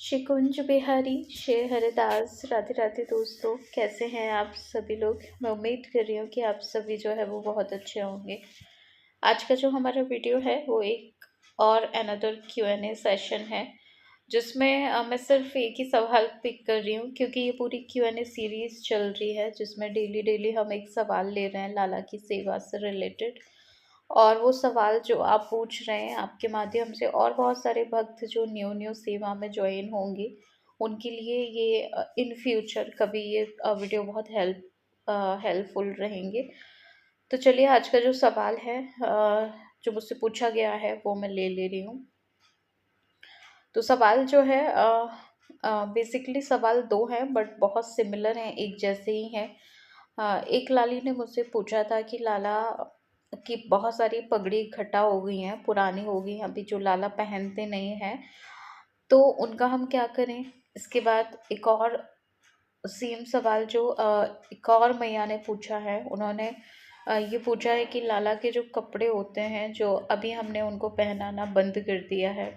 शिकुंज बिहारी शेर हरिदास। राधे राधे दोस्तों, कैसे हैं आप सभी लोग। मैं उम्मीद कर रही हूँ कि आप सभी जो है वो बहुत अच्छे होंगे। आज का जो हमारा वीडियो है वो एक और अनदर Q&A सेशन है, जिसमें मैं सिर्फ एक ही सवाल पिक कर रही हूँ, क्योंकि ये पूरी Q&A सीरीज चल रही है जिसमें डेली डेली हम एक सवाल ले रहे हैं लाला की सेवा से रिलेटेड। और वो सवाल जो आप पूछ रहे हैं, आपके माध्यम से और बहुत सारे भक्त जो न्यू न्यू सेवा में ज्वाइन होंगे उनके लिए ये इन फ्यूचर कभी ये वीडियो बहुत हेल्पफुल रहेंगे। तो चलिए, आज का जो सवाल है जो मुझसे पूछा गया है वो मैं ले रही हूँ। तो सवाल जो है बेसिकली सवाल दो हैं बट बहुत सिमिलर हैं, एक जैसे ही हैं। एक लाली ने मुझसे पूछा था कि लाला की बहुत सारी पगड़ी इकट्ठा हो गई हैं, पुरानी हो गई हैं, अभी जो लाला पहनते नहीं हैं, तो उनका हम क्या करें। इसके बाद एक और सेम सवाल जो एक और मैया ने पूछा है। उन्होंने ये पूछा है कि लाला के जो कपड़े होते हैं जो अभी हमने उनको पहनाना बंद कर दिया है,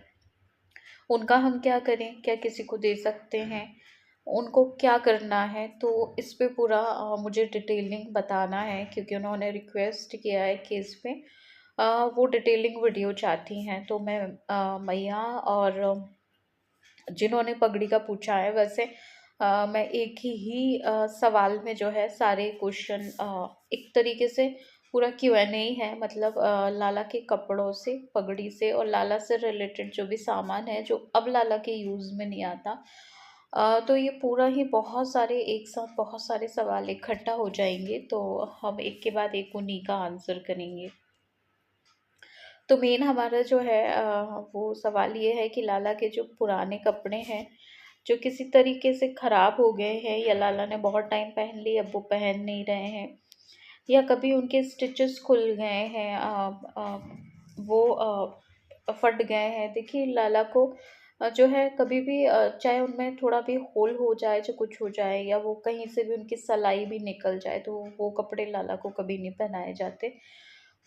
उनका हम क्या करें, क्या किसी को दे सकते हैं, उनको क्या करना है। तो इस पे पूरा मुझे डिटेलिंग बताना है, क्योंकि उन्होंने रिक्वेस्ट किया है कि इस पे वो डिटेलिंग वीडियो चाहती हैं। तो मैं मैया और जिन्होंने पगड़ी का पूछा है, वैसे मैं एक ही सवाल में जो है सारे क्वेश्चन एक तरीके से पूरा Q&A ही है। मतलब लाला के कपड़ों से, पगड़ी से और लाला से रिलेटेड जो भी सामान है जो अब लाला के यूज़ में नहीं आता, तो ये पूरा ही बहुत सारे एक साथ बहुत सारे सवाल इकट्ठा हो जाएंगे, तो हम एक के बाद एक उन्हीं का आंसर करेंगे। तो मेन हमारा जो है वो सवाल ये है कि लाला के जो पुराने कपड़े हैं जो किसी तरीके से ख़राब हो गए हैं, या लाला ने बहुत टाइम पहन लिए अब वो पहन नहीं रहे हैं, या कभी उनके स्टिचेस खुल गए हैं, वो फट गए हैं। देखिए, लाला को जो है कभी भी चाहे उनमें थोड़ा भी होल हो जाए, जो कुछ हो जाए, या वो कहीं से भी उनकी सलाई भी निकल जाए, तो वो कपड़े लाला को कभी नहीं पहनाए जाते।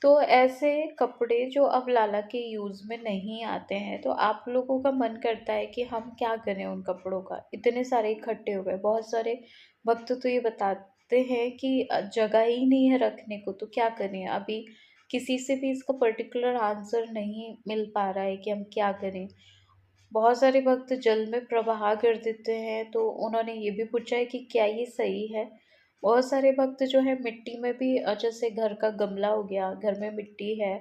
तो ऐसे कपड़े जो अब लाला के यूज़ में नहीं आते हैं, तो आप लोगों का मन करता है कि हम क्या करें उन कपड़ों का। इतने सारे इकट्ठे हो गए, बहुत सारे वक्त तो ये बताते हैं कि जगह ही नहीं है रखने को, तो क्या करें। अभी किसी से भी इसका पर्टिकुलर आंसर नहीं मिल पा रहा है कि हम क्या करें। बहुत सारे भक्त जल में प्रवाह कर देते हैं, तो उन्होंने ये भी पूछा है कि क्या ये सही है। बहुत सारे भक्त जो है मिट्टी में भी जैसे घर का गमला हो गया, घर में मिट्टी है,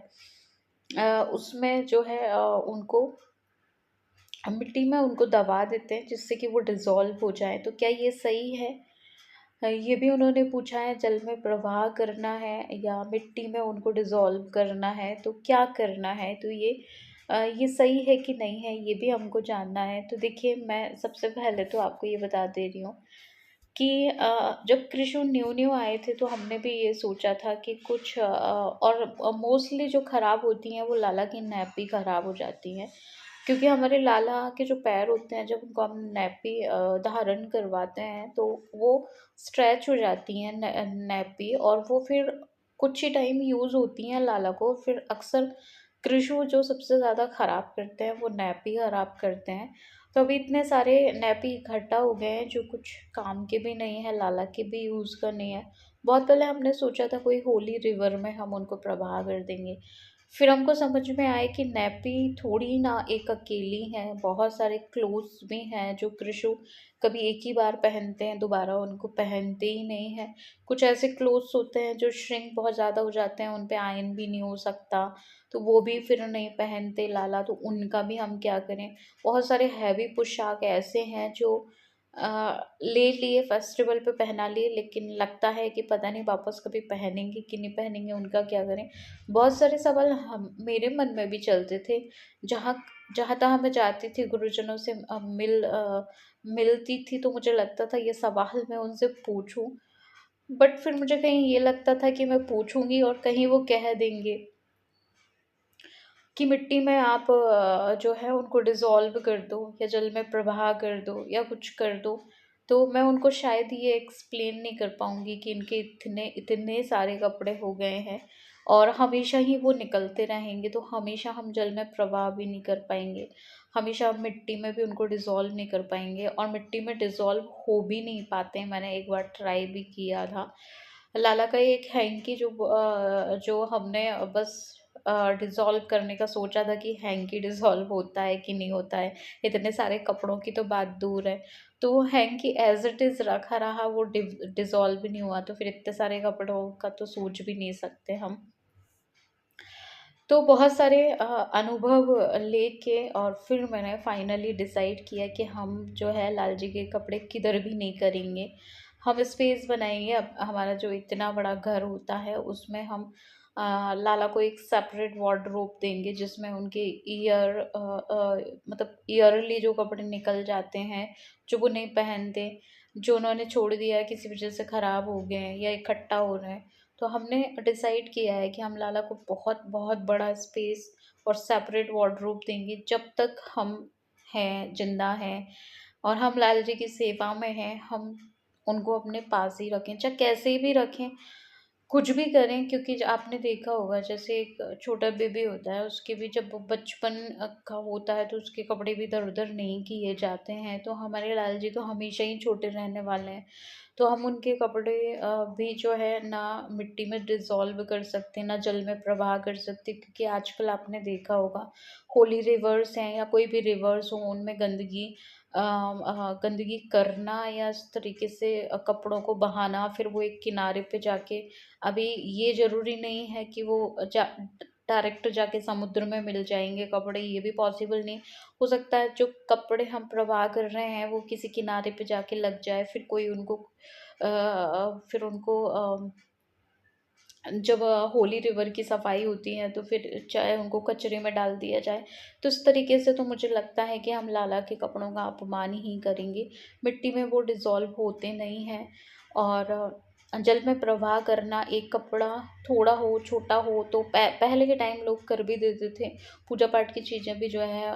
उसमें जो है उनको मिट्टी में उनको दबा देते हैं जिससे कि वो डिज़ोल्व हो जाए, तो क्या ये सही है। ये भी उन्होंने पूछा है, जल में प्रवाह करना है या मिट्टी में उनको डिज़ोल्व करना है, तो क्या करना है। तो ये सही है कि नहीं है, ये भी हमको जानना है। तो देखिए, मैं सबसे पहले तो आपको ये बता दे रही हूँ कि जब कृष्ण न्यू न्यू आए थे तो हमने भी ये सोचा था कि कुछ और मोस्टली जो ख़राब होती हैं वो लाला की नैपी ख़राब हो जाती हैं, क्योंकि हमारे लाला के जो पैर होते हैं जब उनको हम नैपी धारण करवाते हैं तो वो स्ट्रेच हो जाती हैं नैपी, और वो फिर कुछ ही टाइम यूज़ होती हैं लाला को। फिर अक्सर कृषि जो सबसे ज़्यादा ख़राब करते हैं वो नैपी ख़राब करते हैं। तो अभी इतने सारे नैपी इकट्ठा हो गए हैं जो कुछ काम के भी नहीं है, लाला के भी यूज़ का नहीं है। बहुत पहले हमने सोचा था कोई होली रिवर में हम उनको प्रवाह कर देंगे, फिर हमको समझ में आया कि नैपी थोड़ी ना एक अकेली हैं, बहुत सारे क्लोथ्स भी हैं जो कृषु कभी एक ही बार पहनते हैं, दोबारा उनको पहनते ही नहीं हैं। कुछ ऐसे क्लोथ्स होते हैं जो श्रिंक बहुत ज़्यादा हो जाते हैं, उन पे आयरन भी नहीं हो सकता, तो वो भी फिर नहीं पहनते लाला, तो उनका भी हम क्या करें। बहुत सारे हैवी पोशाक ऐसे हैं जो ले लिए फेस्टिवल पे पहना लिए, लेकिन लगता है कि पता नहीं वापस कभी पहनेंगे कि नहीं पहनेंगे, उनका क्या करें। बहुत सारे सवाल हम मेरे मन में भी चलते थे, जहाँ जहाँ तहाँ मैं जाती थी गुरुजनों से मिलती थी, तो मुझे लगता था ये सवाल मैं उनसे पूछूं, बट फिर मुझे कहीं ये लगता था कि मैं पूछूंगी और कहीं वो कह देंगे कि मिट्टी में आप जो है उनको डिज़ोल्व कर दो या जल में प्रवाह कर दो या कुछ कर दो। तो मैं उनको शायद ये एक्सप्लेन नहीं कर पाऊँगी कि इनके इतने इतने सारे कपड़े हो गए हैं और हमेशा ही वो निकलते रहेंगे, तो हमेशा हम जल में प्रवाह भी नहीं कर पाएंगे। हमेशा मिट्टी में भी उनको डिज़ोल्व नहीं कर पाएंगे, और मिट्टी में डिज़ोल्व हो भी नहीं पाते हैं। मैंने एक बार ट्राई भी किया था। लाला का एक हैंकी जो हमने बस डिज़ोल्व करने का सोचा था कि हैंकी डिज़ोल्व होता है कि नहीं होता है, इतने सारे कपड़ों की तो बात दूर है। तो वो हैंकी एज़ इट इज़ रखा रहा, वो डिज़ोल्व भी नहीं हुआ, तो फिर इतने सारे कपड़ों का तो सोच भी नहीं सकते हम। तो बहुत सारे अनुभव लेके और फिर मैंने फाइनली डिसाइड किया कि हम जो है लाल जी के कपड़े किधर भी नहीं करेंगे। हम स्पेस बनाएंगे, अब हमारा जो इतना बड़ा घर होता है उसमें हम लाला को एक सेपरेट वार्डरोब देंगे, जिसमें उनके मतलब ईयरली जो कपड़े निकल जाते हैं, जो वो नहीं पहनते, जो उन्होंने छोड़ दिया है किसी वजह से ख़राब हो गए हैं या इकट्ठा हो रहे हैं, तो हमने डिसाइड किया है कि हम लाला को बहुत बहुत बड़ा स्पेस और सेपरेट वार्डरोब देंगे जब तक हम हैं, जिंदा हैं, और हम लाल जी की सेवा में हैं। हम उनको अपने पास ही रखें, चाहे कैसे भी रखें, कुछ भी करें, क्योंकि आपने देखा होगा जैसे एक छोटा बेबी होता है, उसके भी जब वो बचपन का होता है तो उसके कपड़े भी इधर उधर नहीं किए जाते हैं। तो हमारे लाल जी तो हमेशा ही छोटे रहने वाले हैं, तो हम उनके कपड़े भी जो है ना मिट्टी में डिज़ोल्व कर सकते, ना जल में प्रवाह कर सकते, क्योंकि आजकल आपने देखा होगा होली रिवर्स हैं या कोई भी रिवर्स हो, उनमें गंदगी करना या इस तरीके से कपड़ों को बहाना, फिर वो एक किनारे पे जाके, अभी ये ज़रूरी नहीं है कि वो डायरेक्ट जाके समुद्र में मिल जाएंगे कपड़े, ये भी पॉसिबल नहीं हो सकता है। जो कपड़े हम प्रवाह कर रहे हैं वो किसी किनारे पे जाके लग जाए, फिर कोई उनको फिर उनको जब होली रिवर की सफाई होती है तो फिर चाहे उनको कचरे में डाल दिया जाए। तो इस तरीके से तो मुझे लगता है कि हम लाला के कपड़ों का अपमान ही करेंगे। मिट्टी में वो डिज़ोल्व होते नहीं हैं, और जल में प्रवाह करना, एक कपड़ा थोड़ा हो, छोटा हो, तो पहले के टाइम लोग कर भी देते थे। पूजा पाठ की चीज़ें भी जो है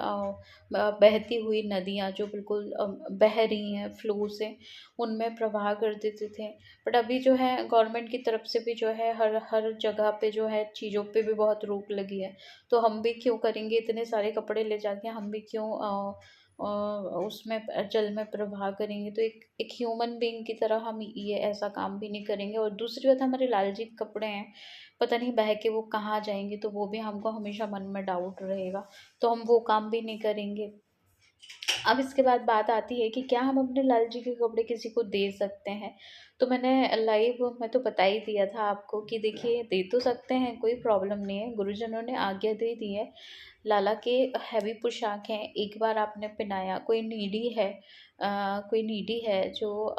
बहती हुई नदियाँ जो बिल्कुल बह रही हैं फ्लो से, उनमें प्रवाह कर देते थे। बट अभी जो है गवर्नमेंट की तरफ से भी जो है हर हर जगह पे जो है चीज़ों पे भी बहुत रोक लगी है। तो हम भी क्यों करेंगे इतने सारे कपड़े ले जाके, हम भी क्यों उसमें जल में प्रवाह करेंगे। तो एक ह्यूमन बीइंग की तरह हम ये ऐसा काम भी नहीं करेंगे। और दूसरी बात, हमारे लाल जी के कपड़े हैं, पता नहीं बह के वो कहाँ जाएंगे, तो वो भी हमको हमेशा मन में डाउट रहेगा, तो हम वो काम भी नहीं करेंगे। अब इसके बाद बात आती है कि क्या हम अपने लाल जी के कपड़े किसी को दे सकते हैं। तो मैंने लाइव में तो बता ही दिया था आपको कि देखिए, दे तो सकते हैं, कोई प्रॉब्लम नहीं है, गुरुजनों ने आज्ञा दे दी है। लाला के हैवी पोशाक हैं, एक बार आपने पहनाया, कोई नीडी है जो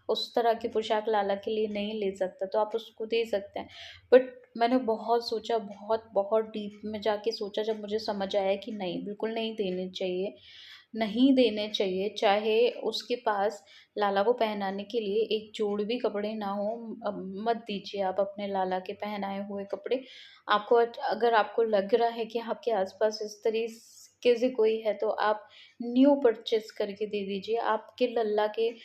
उस तरह की पोशाक लाला के लिए नहीं ले सकता, तो आप उसको दे सकते हैं। बट मैंने बहुत सोचा, बहुत बहुत डीप में जाके सोचा, जब मुझे समझ आया कि नहीं, बिल्कुल नहीं देने चाहिए, नहीं देने चाहिए। चाहे उसके पास लाला को पहनाने के लिए एक जोड़ भी कपड़े ना हो, मत दीजिए आप अपने लाला के पहनाए हुए कपड़े। आपको अगर आपको लग रहा है कि आपके आसपास इस तरीके से कोई है, तो आप न्यू परचेस करके दे दीजिए। आपके लल्ला के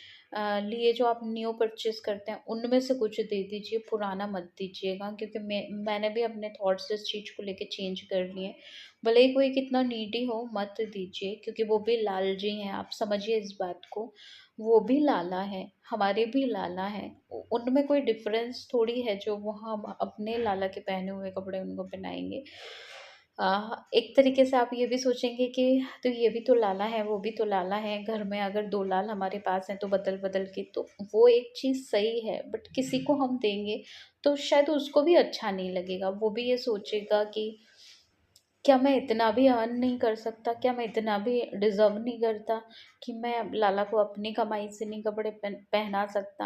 लिए जो आप न्यू परचेस करते हैं उनमें से कुछ दे दीजिए, पुराना मत दीजिएगा, क्योंकि मैंने भी अपने थॉट्स इस चीज़ को लेके चेंज कर लिए। भले ही कोई कितना नीडी हो, मत दीजिए, क्योंकि वो भी लाल जी हैं, आप समझिए इस बात को। वो भी लाला है, हमारे भी लाला हैं, उनमें कोई डिफरेंस थोड़ी है जो वो हम अपने लाला के पहने हुए कपड़े उनको पहनाएंगे। एक तरीके से आप ये भी सोचेंगे कि तो ये भी तो लाला है, वो भी तो लाला है, घर में अगर दो लाल हमारे पास हैं तो बदल बदल के, तो वो एक चीज़ सही है। बट किसी को हम देंगे तो शायद उसको भी अच्छा नहीं लगेगा, वो भी ये सोचेगा कि क्या मैं इतना भी अर्न नहीं कर सकता, क्या मैं इतना भी डिज़र्व नहीं करता कि मैं लाला को अपनी कमाई से नहीं कपड़े पहना सकता।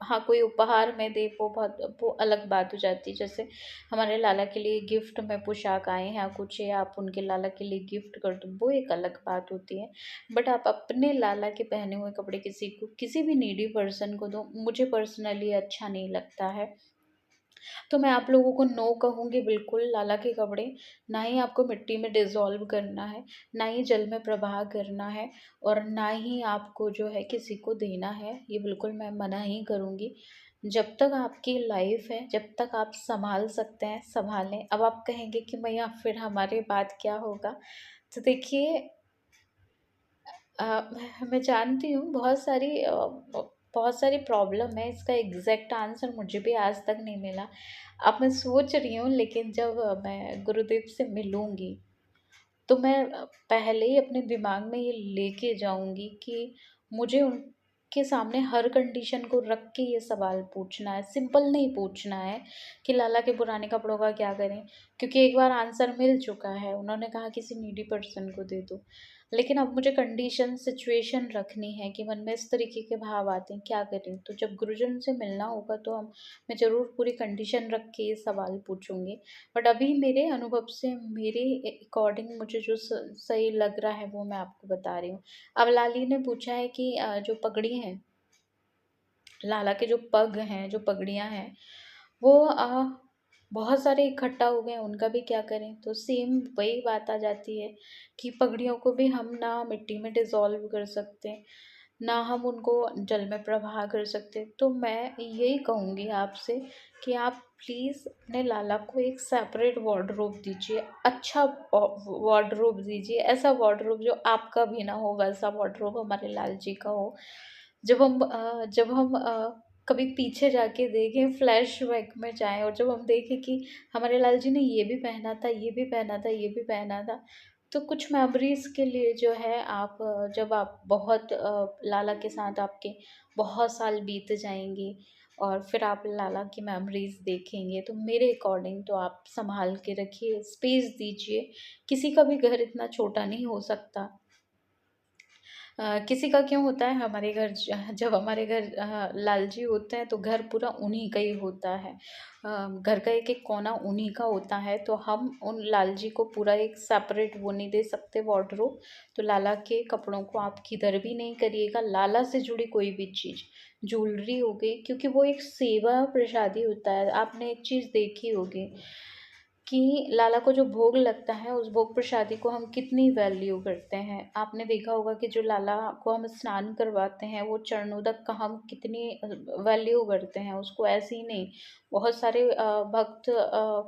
हाँ, कोई उपहार में दे, वो अलग बात हो जाती है। जैसे हमारे लाला के लिए गिफ्ट में पोशाक आए हैं या कुछ, या आप उनके लाला के लिए गिफ्ट कर दो, वो एक अलग बात होती है। बट आप अपने लाला के पहने हुए कपड़े किसी को, किसी भी नीडी पर्सन को दो, मुझे पर्सनली अच्छा नहीं लगता है। तो मैं आप लोगों को नो कहूँगी बिल्कुल, लाला के कपड़े ना ही आपको मिट्टी में डिज़ोल्व करना है, ना ही जल में प्रवाह करना है, और ना ही आपको जो है किसी को देना है। ये बिल्कुल मैं मना ही करूँगी। जब तक आपकी लाइफ है, जब तक आप संभाल सकते हैं संभालें। अब आप कहेंगे कि मैया फिर हमारे बाद क्या होगा? तो देखिए, मैं जानती हूँ बहुत सारी प्रॉब्लम है, इसका एग्जैक्ट आंसर मुझे भी आज तक नहीं मिला। अब मैं सोच रही हूँ, लेकिन जब मैं गुरुदेव से मिलूंगी तो मैं पहले ही अपने दिमाग में ये लेके जाऊंगी कि मुझे उनके सामने हर कंडीशन को रख के ये सवाल पूछना है। सिंपल नहीं पूछना है कि लाला के पुराने कपड़ों का क्या करें, क्योंकि एक बार आंसर मिल चुका है, उन्होंने कहा किसी नीडी पर्सन को दे दो। लेकिन अब मुझे कंडीशन सिचुएशन रखनी है कि मन में इस तरीके के भाव आते हैं, क्या करें। तो जब गुरुजन से मिलना होगा तो हम मैं ज़रूर पूरी कंडीशन रख के ये सवाल पूछूंगी। बट अभी मेरे अनुभव से, मेरे अकॉर्डिंग मुझे जो सही लग रहा है वो मैं आपको बता रही हूँ। अब लाली ने पूछा है कि जो पगड़ी हैं, लाला के जो पग हैं, जो पगड़ियाँ हैं, वो बहुत सारे इकट्ठा हो गए हैं, उनका भी क्या करें। तो सेम वही बात आ जाती है कि पगड़ियों को भी हम ना मिट्टी में डिज़ोल्व कर सकते, ना हम उनको जल में प्रवाह कर सकते। तो मैं यही कहूँगी आपसे कि आप प्लीज़ अपने लाला को एक सेपरेट वार्डरोब दीजिए, अच्छा वार्डरोब दीजिए, ऐसा वार्डरोब जो आपका भी ना हो, वैसा वार्डरोब हमारे लाल जी का हो। जब हम कभी पीछे जाके देखें, फ्लैशबैक में जाएं, और जब हम देखें कि हमारे लाल जी ने ये भी पहना था, ये भी पहना था, ये भी पहना था, तो कुछ मेमोरीज के लिए जो है आप जब आप बहुत लाला के साथ आपके बहुत साल बीत जाएंगे और फिर आप लाला की मेमोरीज देखेंगे, तो मेरे अकॉर्डिंग तो आप संभाल के रखिए, स्पेस दीजिए। किसी का भी घर इतना छोटा नहीं हो सकता। किसी का क्यों होता है, हमारे घर जब हमारे घर लाल जी होते हैं तो घर पूरा उन्हीं का ही होता है। घर का एक एक कोना उन्हीं का होता है, तो हम उन लाल जी को पूरा एक सेपरेट वो नहीं दे सकते वार्डरोब। तो लाला के कपड़ों को आप किधर भी नहीं करिएगा। लाला से जुड़ी कोई भी चीज़, ज्वेलरी हो गई, क्योंकि वो एक सेवा प्रसादी होता है। आपने एक चीज़ देखी होगी कि लाला को जो भोग लगता है, उस भोग प्रसादी को हम कितनी वैल्यू करते हैं। आपने देखा होगा कि जो लाला को हम स्नान करवाते हैं, वो चरणोदक का हम कितनी वैल्यू करते हैं उसको। ऐसे ही नहीं, बहुत सारे भक्त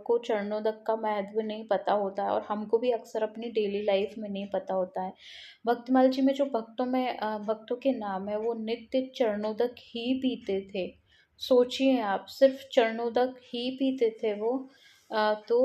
को चरणोदक का महत्व नहीं पता होता है, और हमको भी अक्सर अपनी डेली लाइफ में नहीं पता होता है। भक्तमाल जी में जो भक्तों के नाम है, वो नित्य चरणोदक ही पीते थे। सोचिए आप, सिर्फ चरणोदक ही पीते थे वो। तो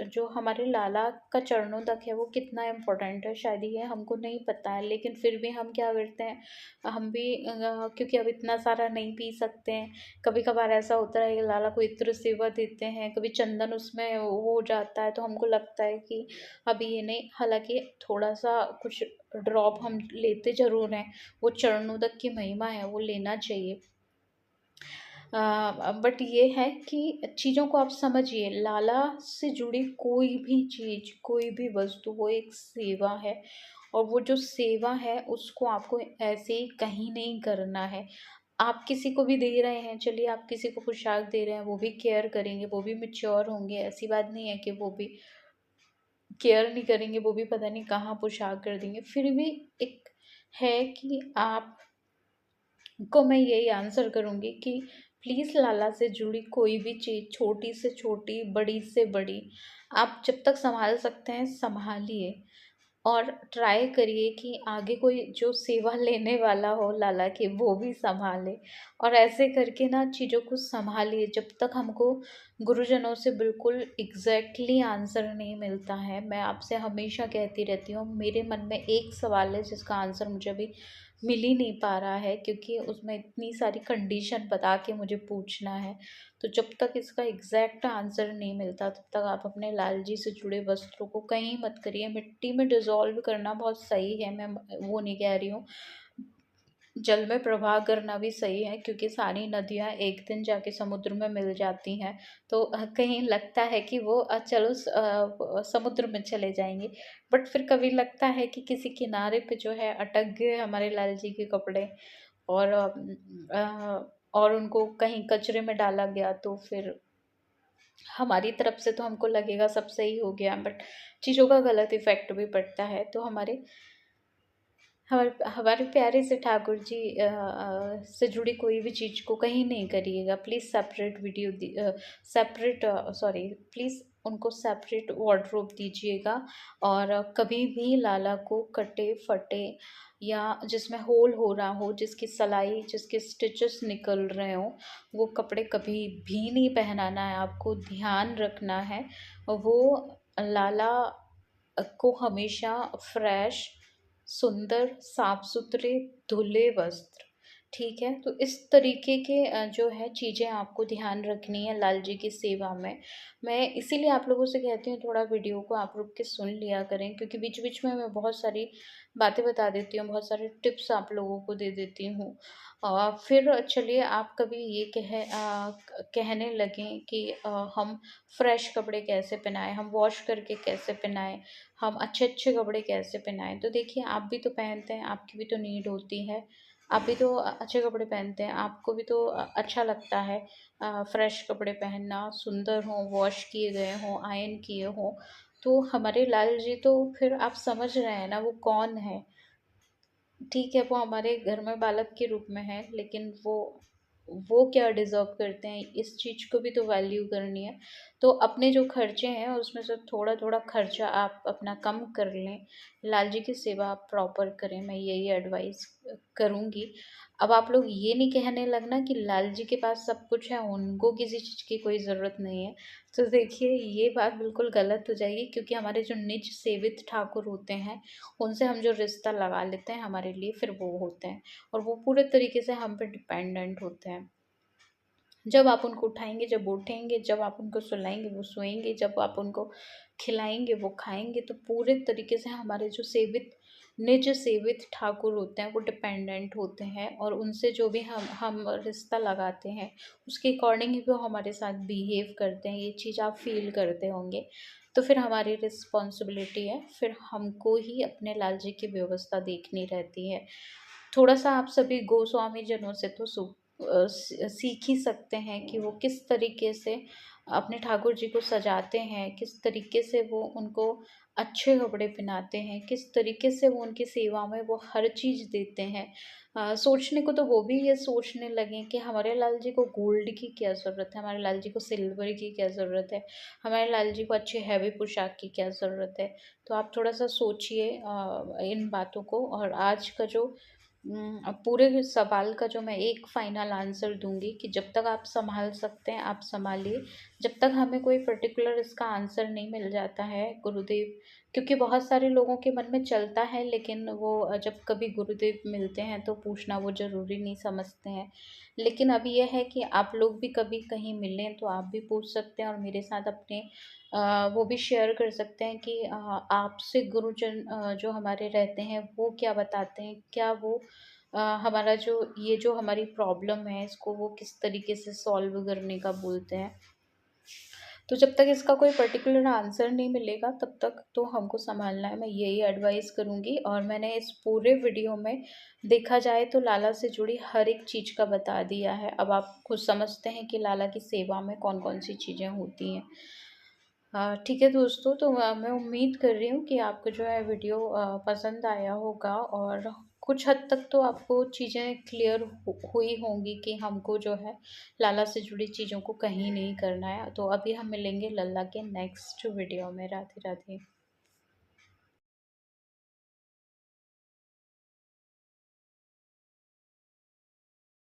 जो हमारे लाला का चरणोदक है वो कितना इम्पोर्टेंट है, शायद ये हमको नहीं पता है। लेकिन फिर भी हम क्या करते हैं, हम भी क्योंकि अब इतना सारा नहीं पी सकते हैं, कभी कभार ऐसा होता है कि लाला को इत्र सेवा देते हैं, कभी चंदन उसमें वो हो जाता है, तो हमको लगता है कि अभी ये नहीं। हालांकि थोड़ा सा कुछ ड्रॉप हम लेते ज़रूर हैं, वो चरणोदक की महिमा है, वो लेना चाहिए। बट ये है कि चीज़ों को आप समझिए, लाला से जुड़ी कोई भी चीज़, कोई भी वस्तु, वो एक सेवा है। और वो जो सेवा है उसको आपको ऐसे ही कहीं नहीं करना है। आप किसी को भी दे रहे हैं, चलिए आप किसी को पोशाक दे रहे हैं, वो भी केयर करेंगे, वो भी मैच्योर होंगे। ऐसी बात नहीं है कि वो भी केयर नहीं करेंगे, वो भी पता नहीं कहाँ पोशाक कर देंगे। फिर भी एक है कि आप को मैं यही आंसर करूँगी कि प्लीज़ लाला से जुड़ी कोई भी चीज़, छोटी से छोटी, बड़ी से बड़ी, आप जब तक संभाल सकते हैं संभालिए। और ट्राई करिए कि आगे कोई जो सेवा लेने वाला हो लाला की, वो भी संभाले। और ऐसे करके ना चीज़ों को संभालिए जब तक हमको गुरुजनों से बिल्कुल एग्जैक्टली आंसर नहीं मिलता है। मैं आपसे हमेशा कहती रहती हूँ, मेरे मन में एक सवाल है जिसका आंसर मुझे अभी मिल ही नहीं पा रहा है, क्योंकि उसमें इतनी सारी कंडीशन बता के मुझे पूछना है। तो जब तक इसका एग्जैक्ट आंसर नहीं मिलता, तब तक आप अपने लाल जी से जुड़े वस्त्रों को कहीं मत करिए। मिट्टी में डिज़ोल्व करना बहुत सही है, मैं वो नहीं कह रही हूँ। जल में प्रवाह करना भी सही है, क्योंकि सारी नदियाँ एक दिन जाके समुद्र में मिल जाती हैं। तो कहीं लगता है कि वो चलो समुद्र में चले जाएंगे, बट फिर कभी लगता है कि किसी किनारे पे जो है अटक गए हमारे लाल जी के कपड़े, और और उनको कहीं कचरे में डाला गया, तो फिर हमारी तरफ से तो हमको लगेगा सब सही हो गया, बट चीज़ों का गलत इफेक्ट भी पड़ता है। तो हमारे हमारे हमारे प्यारे से ठाकुर जी से जुड़ी कोई भी चीज़ को कहीं नहीं करिएगा। Please separate video, separate, sorry, please उनको सेपरेट वार्डरोब दीजिएगा। और कभी भी लाला को कटे फटे या जिसमें होल हो रहा हो, जिसकी सिलाई, जिसके स्टिचेस निकल रहे हों, वो कपड़े कभी भी नहीं पहनाना है। आपको ध्यान रखना है। वो लाला को हमेशा फ्रेश, सुंदर, साफ सुथरे, धुले वस्त्र, ठीक है। तो इस तरीके के जो है चीज़ें आपको ध्यान रखनी है लाल जी की सेवा में। मैं इसीलिए आप लोगों से कहती हूँ थोड़ा वीडियो को आप रुक के सुन लिया करें, क्योंकि बीच बीच में मैं बहुत सारी बातें बता देती हूँ, बहुत सारे टिप्स आप लोगों को दे देती हूँ। फिर चलिए आप कभी ये कहने लगें कि हम फ्रेश कपड़े कैसे पहनाएं, हम वॉश करके कैसे पहनाएं, हम अच्छे कपड़े कैसे पहनाएं। तो देखिए, आप भी तो पहनते हैं, आपकी भी तो नीड होती है, आप भी तो अच्छे कपड़े पहनते हैं, आपको भी तो अच्छा लगता है फ्रेश कपड़े पहनना, सुंदर हों, वॉश किए गए हों, आयरन किए हों। तो हमारे लाल जी तो फिर आप समझ रहे हैं ना वो कौन है। ठीक है, वो हमारे घर में बालक के रूप में है, लेकिन वो क्या डिज़र्व करते हैं, इस चीज़ को भी तो वैल्यू करनी है। तो अपने जो खर्चे हैं उसमें से थोड़ा-थोड़ा खर्चा आप अपना कम कर लें। लाल जी की सेवा आप प्रॉपर करें, मैं यही एडवाइस करूँगी। अब आप लोग ये नहीं कहने लगना कि लाल जी के पास सब कुछ है, उनको किसी चीज़ की कोई ज़रूरत नहीं है। तो देखिए, ये बात बिल्कुल गलत हो जाएगी, क्योंकि हमारे जो निज सेवित ठाकुर होते हैं, उनसे हम जो रिश्ता लगा लेते हैं हमारे लिए फिर वो होते हैं, और वो पूरे तरीके से हम पे डिपेंडेंट होते हैं। जब आप उनको उठाएंगे, जब वो उठेंगे, जब आप उनको सुलाएंगे वो सोएंगे, जब आप उनको खिलाएंगे वो खाएंगे। तो पूरे तरीके से हमारे जो सेवित निज सेवित ठाकुर होते हैं वो डिपेंडेंट होते हैं, और उनसे जो भी हम रिश्ता लगाते हैं उसके अकॉर्डिंग ही वो हमारे साथ बिहेव करते हैं। ये चीज़ आप फील करते होंगे। तो फिर हमारी रिस्पॉन्सिबिलिटी है, फिर हमको ही अपने लाल जी की व्यवस्था देखनी रहती है। थोड़ा-सा आप सभी गोस्वामी जनों से तो सीख ही सकते हैं कि वो किस तरीके से अपने ठाकुर जी को सजाते हैं, किस तरीके से वो उनको अच्छे कपड़े पहनाते हैं, किस तरीके से वो उनकी सेवा में वो हर चीज़ देते हैं। सोचने को तो वो भी ये सोचने लगें कि हमारे लाल जी को गोल्ड की क्या ज़रूरत है, हमारे लाल जी को सिल्वर की क्या ज़रूरत है, हमारे लाल जी को अच्छी हैवी पोशाक की क्या ज़रूरत है। तो आप थोड़ा-सा सोचिए इन बातों को। और आज का जो पूरे सवाल का जो मैं एक फाइनल आंसर दूंगी कि जब तक आप संभाल सकते हैं आप संभालिए। जब तक हमें कोई पर्टिकुलर इसका आंसर नहीं मिल जाता है गुरुदेव, क्योंकि बहुत सारे लोगों के मन में चलता है, लेकिन वो जब कभी गुरुदेव मिलते हैं तो पूछना वो ज़रूरी नहीं समझते हैं। लेकिन अब यह है कि आप लोग भी कभी कहीं मिलें तो आप भी पूछ सकते हैं, और मेरे साथ अपने वो भी शेयर कर सकते हैं कि आपसे गुरुजन जो हमारे रहते हैं वो क्या बताते हैं, क्या वो हमारा जो ये जो हमारी प्रॉब्लम है इसको वो किस तरीके से सॉल्व करने का बोलते हैं। तो जब तक इसका कोई पर्टिकुलर आंसर नहीं मिलेगा तब तक तो हमको संभालना है, मैं यही एडवाइस करूँगी। और मैंने इस पूरे वीडियो में देखा जाए तो लाला से जुड़ी हर एक चीज़ का बता दिया है। अब आप खुद समझते हैं कि लाला की सेवा में कौन कौन सी चीज़ें होती हैं। ठीक है दोस्तों, तो मैं उम्मीद कर रही हूँ कि आपको जो है वीडियो पसंद आया होगा, और कुछ हद तक तो आपको चीज़ें क्लियर हुई होंगी कि हमको जो है लाला से जुड़ी चीज़ों को कहीं नहीं करना है। तो अभी हम मिलेंगे लल्ला के नेक्स्ट वीडियो में। राधे राधे।